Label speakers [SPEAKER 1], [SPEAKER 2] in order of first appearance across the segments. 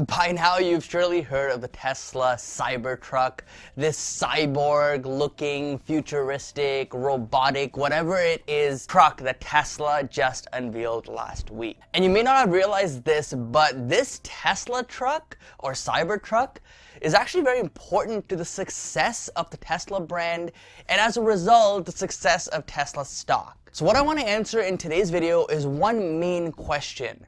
[SPEAKER 1] By now, you've surely heard of the Tesla Cybertruck, this cyborg-looking, futuristic, robotic, whatever it is, truck that Tesla just unveiled last week. And you may not have realized this, but this Tesla truck, or Cybertruck, is actually very important to the success of the Tesla brand, and as a result, the success of Tesla stock. So what I want to answer in today's video is one main question.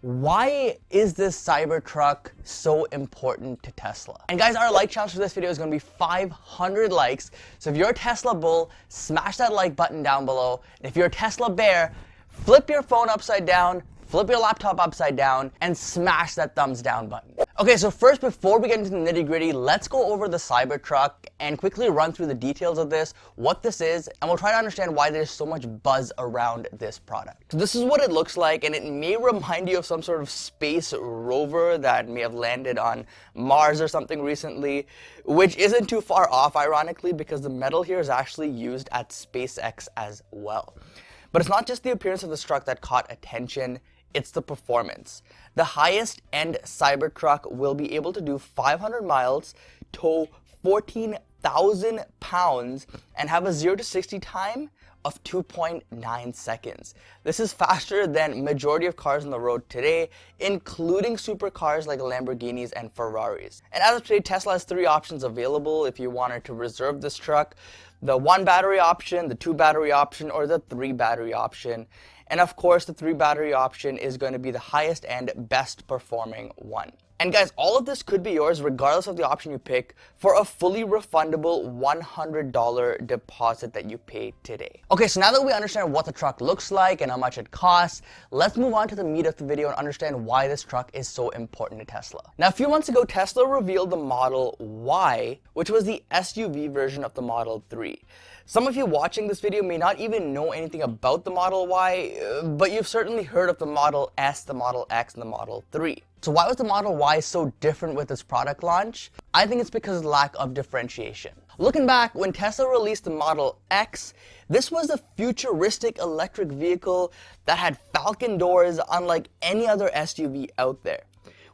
[SPEAKER 1] Why is this Cybertruck so important to Tesla? And guys, our like challenge for this video is going to be 500 likes. So if you're a Tesla bull, smash that like button down below. And if you're a Tesla bear, flip your phone upside down, flip your laptop upside down, and smash that thumbs down button. Okay, so first, before we get into the nitty-gritty, let's go over the Cybertruck and quickly run through the details of this, what this is, and we'll try to understand why there's so much buzz around this product. So this is what it looks like, and it may remind you of some sort of space rover that may have landed on Mars or something recently, which isn't too far off, ironically, because the metal here is actually used at SpaceX as well. But it's not just the appearance of this truck that caught attention, it's the performance. The highest end Cybertruck will be able to do 500 miles, tow 14,000 pounds, and have a 0 to 60 time of 2.9 seconds. This is faster than majority of cars on the road today, including supercars like Lamborghinis and Ferraris. And as of today, Tesla has 3 options available if you wanted to reserve this truck: the 1 battery option, the 2 battery option, or the 3 battery option. And of course, the 3 battery option is going to be the highest and best performing one. And guys, all of this could be yours regardless of the option you pick for a fully refundable $100 deposit that you pay today. Okay, so now that we understand what the truck looks like and how much it costs, let's move on to the meat of the video and understand why this truck is so important to Tesla. Now, a few months ago, Tesla revealed the Model Y, which was the SUV version of the Model 3. Some of you watching this video may not even know anything about the Model Y, but you've certainly heard of the Model S, the Model X, and the Model 3. So why was the Model Y so different with its product launch? I think it's because of the lack of differentiation. Looking back, when Tesla released the Model X, this was a futuristic electric vehicle that had falcon doors unlike any other SUV out there.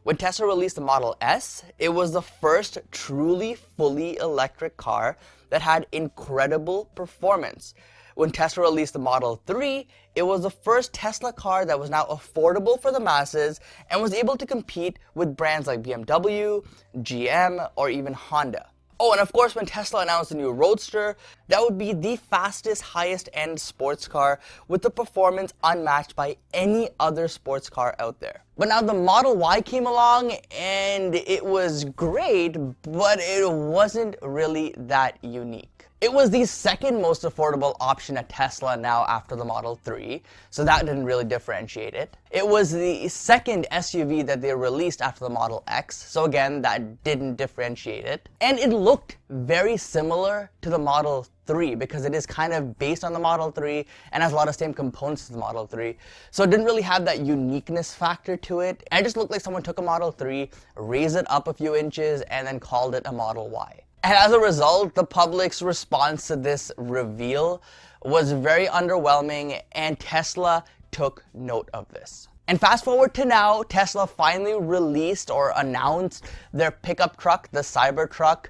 [SPEAKER 1] When Tesla released the Model S, it was the first truly fully electric car that had incredible performance. When Tesla released the Model 3, it was the first Tesla car that was now affordable for the masses and was able to compete with brands like BMW, GM, or even Honda. Oh, and of course, when Tesla announced the new Roadster, that would be the fastest, highest-end sports car with the performance unmatched by any other sports car out there. But now the Model Y came along, and it was great, but it wasn't really that unique. It was the second most affordable option at Tesla now after the Model 3, so that didn't really differentiate it. It was the second SUV that they released after the Model X, so again, that didn't differentiate it. And it looked very similar to the Model 3 because it is kind of based on the Model 3 and has a lot of same components to the Model 3. So it didn't really have that uniqueness factor to it. And it just looked like someone took a Model 3, raised it up a few inches, and then called it a Model Y. And as a result, the public's response to this reveal was very underwhelming, and Tesla took note of this. And fast forward to now, Tesla finally released or announced their pickup truck, the Cybertruck,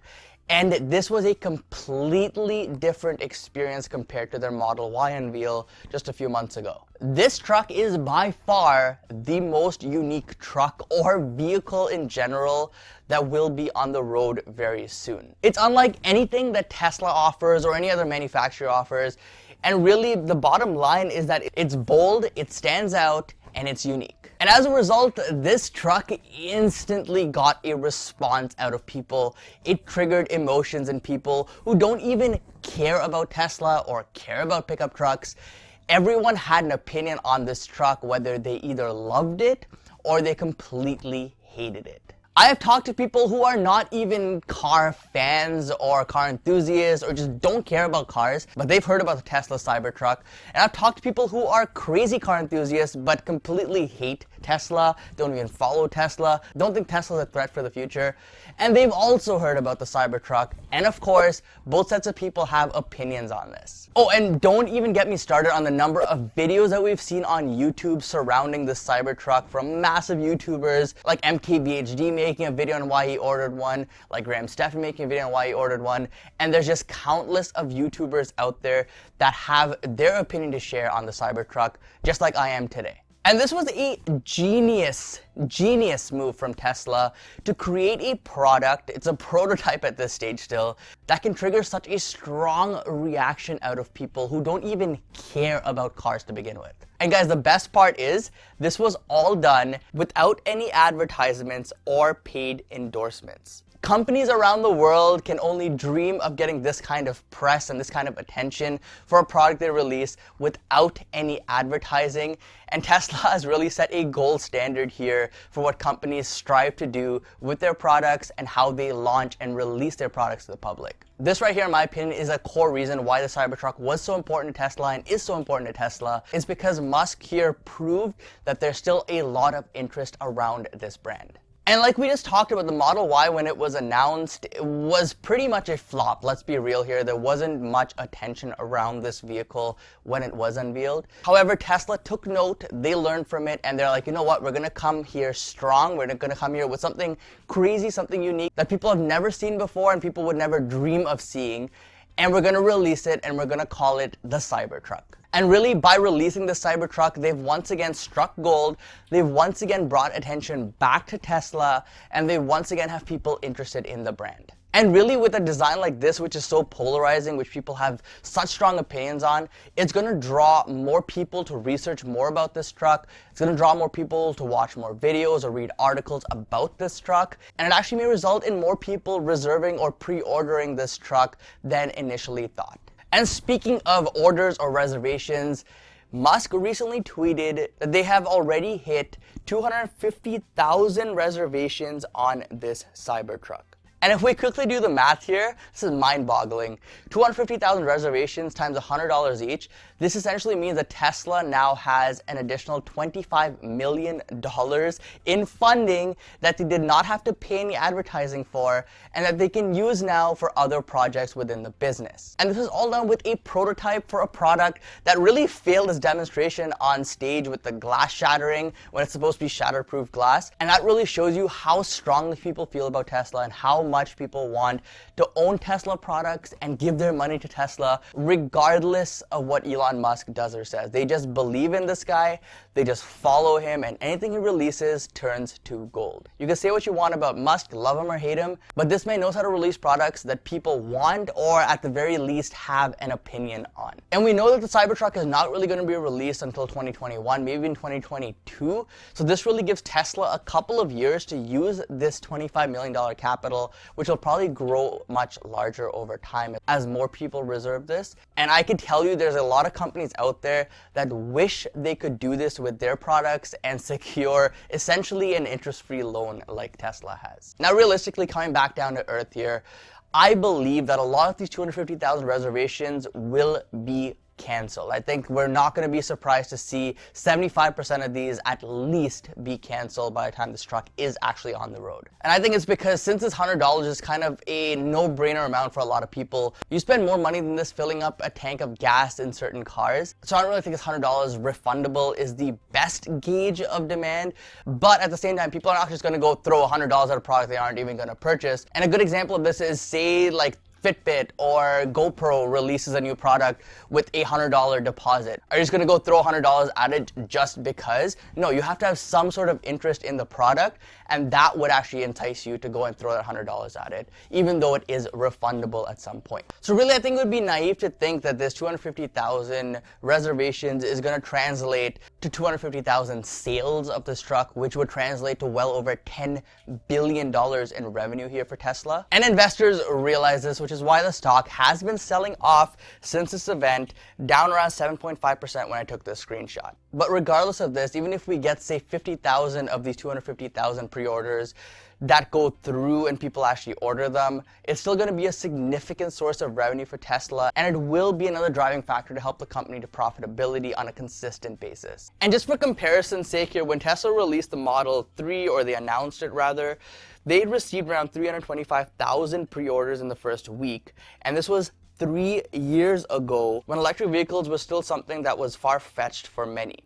[SPEAKER 1] and this was a completely different experience compared to their Model Y unveil just a few months ago. This truck is by far the most unique truck or vehicle in general that will be on the road very soon. It's unlike anything that Tesla offers or any other manufacturer offers, and really the bottom line is that it's bold, it stands out, and it's unique. And as a result, this truck instantly got a response out of people. It triggered emotions in people who don't even care about Tesla or care about pickup trucks. Everyone had an opinion on this truck, whether they either loved it or they completely hated it. I have talked to people who are not even car fans or car enthusiasts or just don't care about cars, but they've heard about the Tesla Cybertruck. And I've talked to people who are crazy car enthusiasts but completely hate Tesla, don't even follow Tesla, don't think Tesla's a threat for the future, and they've also heard about the Cybertruck, and of course, both sets of people have opinions on this. Oh, and don't even get me started on the number of videos that we've seen on YouTube surrounding the Cybertruck from massive YouTubers like MKBHD making a video on why he ordered one, like Graham Stephan making a video on why he ordered one, and there's just countless of YouTubers out there that have their opinion to share on the Cybertruck, just like I am today. And this was a genius move from Tesla to create a product, it's a prototype at this stage still, that can trigger such a strong reaction out of people who don't even care about cars to begin with. And guys, the best part is, this was all done without any advertisements or paid endorsements. Companies around the world can only dream of getting this kind of press and this kind of attention for a product they release without any advertising. And Tesla has really set a gold standard here for what companies strive to do with their products and how they launch and release their products to the public. This right here, in my opinion, is a core reason why the Cybertruck was so important to Tesla and is so important to Tesla, is because Musk here proved that there's still a lot of interest around this brand. And like we just talked about, the Model Y, when it was announced, it was pretty much a flop. Let's be real here. There wasn't much attention around this vehicle when it was unveiled. However, Tesla took note, they learned from it, and they're like, you know what, we're gonna come here strong. We're gonna come here with something crazy, something unique that people have never seen before and people would never dream of seeing. And we're gonna release it, and we're gonna call it the Cybertruck. And really, by releasing the Cybertruck, they've once again struck gold, they've once again brought attention back to Tesla, and they once again have people interested in the brand. And really, with a design like this, which is so polarizing, which people have such strong opinions on, it's gonna draw more people to research more about this truck, it's gonna draw more people to watch more videos or read articles about this truck, and it actually may result in more people reserving or pre-ordering this truck than initially thought. And speaking of orders or reservations, Musk recently tweeted that they have already hit 250,000 reservations on this Cybertruck. And if we quickly do the math here, this is mind-boggling. 250,000 reservations times $100 each. This essentially means that Tesla now has an additional $25 million in funding that they did not have to pay any advertising for, and that they can use now for other projects within the business. And this is all done with a prototype for a product that really failed its demonstration on stage with the glass shattering when it's supposed to be shatterproof glass. And that really shows you how strongly people feel about Tesla and how much people want to own Tesla products and give their money to Tesla regardless of what Elon Musk does or says. They just believe in this guy, they just follow him, and anything he releases turns to gold. You can say what you want about Musk, love him or hate him, but this man knows how to release products that people want or at the very least have an opinion on. And we know that the Cybertruck is not really going to be released until 2021, maybe in 2022. So this really gives Tesla a couple of years to use this $25 million capital, which will probably grow much larger over time as more people reserve this. And I can tell you there's a lot of companies out there that wish they could do this with their products and secure essentially an interest-free loan like Tesla has. Now, realistically, coming back down to earth here, I believe that a lot of these 250,000 reservations will be canceled. I think we're not going to be surprised to see 75% of these at least be canceled by the time this truck is actually on the road. And I think it's because since this $100 is kind of a no-brainer amount for a lot of people, you spend more money than this filling up a tank of gas in certain cars. So I don't really think this $100 refundable is the best gauge of demand, but at the same time, people are not just going to go throw $100 at a product they aren't even going to purchase. And a good example of this is, say, like Fitbit or GoPro releases a new product with a $100 deposit. Are you just gonna go throw $100 at it just because? No, you have to have some sort of interest in the product, and that would actually entice you to go and throw that $100 at it, even though it is refundable at some point. So really, I think it would be naive to think that this 250,000 reservations is gonna translate to 250,000 sales of this truck, which would translate to well over $10 billion in revenue here for Tesla. And investors realize this, which is why the stock has been selling off since this event, down around 7.5% when I took this screenshot. But regardless of this, even if we get, say, 50,000 of these 250,000 pre-orders, that go through and people actually order them, it's still going to be a significant source of revenue for Tesla, and it will be another driving factor to help the company to profitability on a consistent basis. And just for comparison's sake here, when Tesla released the Model 3, or they announced it rather, they'd received around 325,000 pre-orders in the first week, and this was 3 years ago when electric vehicles was still something that was far-fetched for many.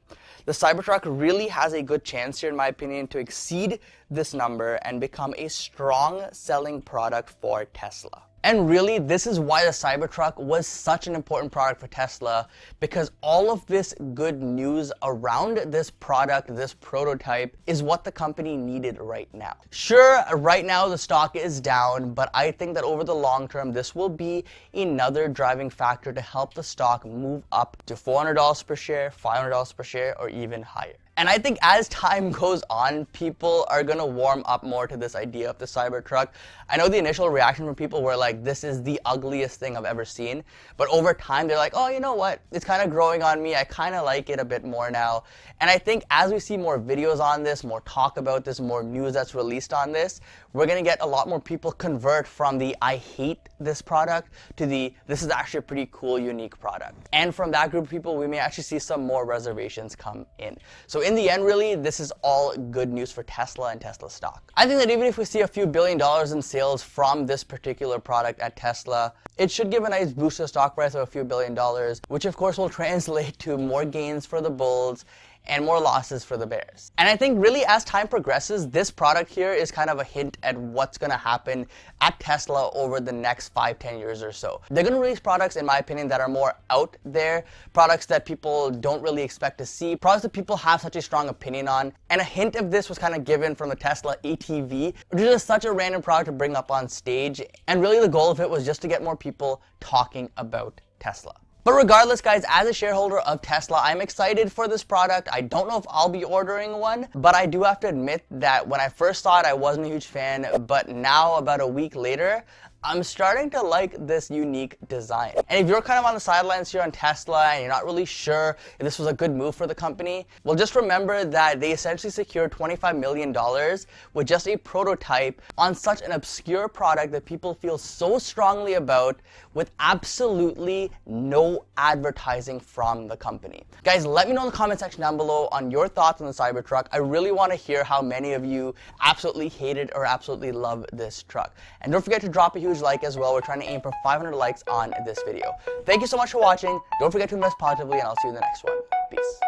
[SPEAKER 1] The Cybertruck really has a good chance here, in my opinion, to exceed this number and become a strong selling product for Tesla. And really, this is why the Cybertruck was such an important product for Tesla, because all of this good news around this product, this prototype, is what the company needed right now. Sure, right now the stock is down, but I think that over the long term, this will be another driving factor to help the stock move up to $400 per share, $500 per share, or even higher. And I think as time goes on, people are going to warm up more to this idea of the Cybertruck. I know the initial reaction from people were like, this is the ugliest thing I've ever seen. But over time, they're like, oh, you know what? It's kind of growing on me. I kind of like it a bit more now. And I think as we see more videos on this, more talk about this, more news that's released on this, we're going to get a lot more people convert from the I hate this product to the this is actually a pretty cool, unique product. And from that group of people, we may actually see some more reservations come in. So in the end, really, this is all good news for Tesla and Tesla stock. I think that even if we see a few $1 billion in sales from this particular product at Tesla, it should give a nice boost to the stock price of a few $1 billion, which of course will translate to more gains for the bulls and more losses for the bears. And I think really as time progresses, this product here is kind of a hint at what's going to happen at Tesla over the next 5-10 years or so. They're going to release products, in my opinion, that are more out there, products that people don't really expect to see, products that people have such a strong opinion on. And a hint of this was kind of given from the Tesla ATV, which is just such a random product to bring up on stage. And really the goal of it was just to get more people talking about Tesla. But regardless, guys, as a shareholder of Tesla, I'm excited for this product. I don't know if I'll be ordering one, but I do have to admit that when I first saw it, I wasn't a huge fan, but now, about a week later, I'm starting to like this unique design. And if you're kind of on the sidelines here on Tesla and you're not really sure if this was a good move for the company, well, just remember that they essentially secured $25 million with just a prototype on such an obscure product that people feel so strongly about, with absolutely no advertising from the company. Guys, let me know in the comment section down below on your thoughts on the Cybertruck. I really want to hear how many of you absolutely hate it or absolutely love this truck. And don't forget to drop a huge like as well. We're trying to aim for 500 likes on this video. Thank you so much for watching. Don't forget to invest positively, and I'll see you in the next one. Peace.